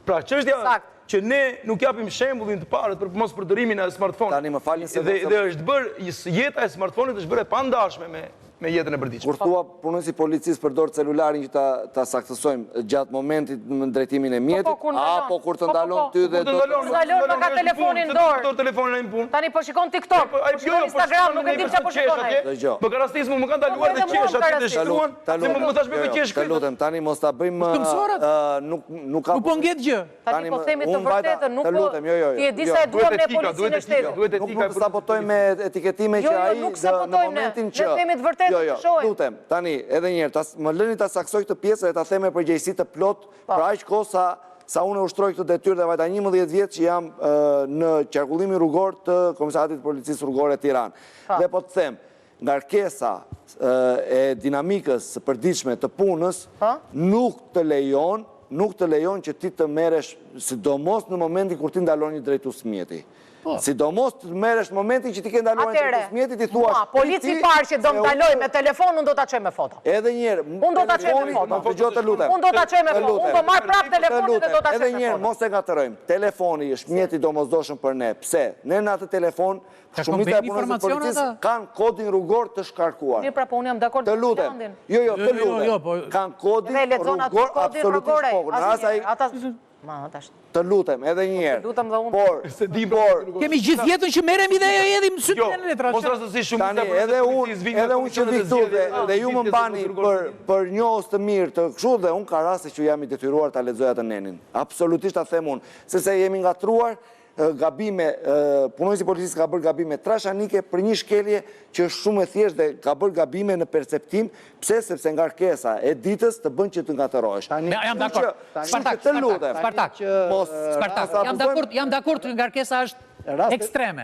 Pra, çështja që ne nuk japim shembullin të parët për mos përdorimin e smartphone. Tani më falni se dhe është bërë jeta e smartphone-it është bërë e pandashme me jetën e përditshme. Kur thua punonjësi policisë përdor celularin që ta saktësojmë gjatë momentit në drejtimin e mjetit, apo kur të ndalon ty dhe Kur të ndalon më ka telefonin dorë. Tani po shikon TikTok, po shikon Instagram, nuk e di çfarë po shikon ai. Më ka rastismu, më kanë dalluar dhe qesha që të shkruan, se më thash me qesh Të lutem, tani mos ta bëjmë nuk ka. Nuk po ngjet gjë. Tani po themi të vërtetën, nuk po. Ti e di sa e duam ne policinë e shtetit. Nuk sabotojmë me etiketime që ai në momentin që. Ne themi të vërtetën. Lutem, tani edhe një herë, më lëni ta saksoj këtë pjesë dhe ta them me përgjegjësi të plot për aq kohë sa unë ushtroj këtë detyrë dhe vajta 11 vjet që jam në qarkullimin rrugor të Komisariatit të Policisë Rrugore Tiranë. Dhe po të them, ngarkesa e dinamikës së përditshme të punës nuk të lejon që ti të merresh, sidomos në momentin kur ti ndalon një drejtues mjeti. Sidomos të merresh në momentin që ti ke ndaluar drejtues mjeti, ti thua polici parë që do më ndaloj me telefon, unë do ta çoj me foto. Edhe një herë, unë do ta çoj me foto. Dëgjoj të lutem. Unë do ta çoj me foto. Unë do marr prapë telefonin dhe do ta çoj me foto. Edhe një herë, mos e gatrojmë. Telefoni është mjeti domosdoshëm për ne. Pse? Ne në atë telefon shumica e punonjësve të policisë kanë kodin rrugor të shkarkuar. Mirë, pra po unë jam dakord me Landin. Jo, të lutem. Kanë kodin rrugor absolutisht pokër. Të lutem, edhe një herë. Por kemi gjithë jetën që merremi dhe edhim sytë në letra. Tani edhe unë që vi këtu dhe ju më mbani për njohës të mirë të kështu dhe unë ka raste që jam i detyruar ta lexoja të nenin. Absolutisht ta them unë, sepse jemi ngatruar gabime, punonjësi i policisë ka bërë gabime trashanike për një shkelje që është shumë e thjeshtë dhe ka bërë gabime në perceptim, pse sepse ngarkesa e ditës të bën që të ngatërohesh. Jam dakord. Spartak. Jam dakord që ngarkesa është ekstreme.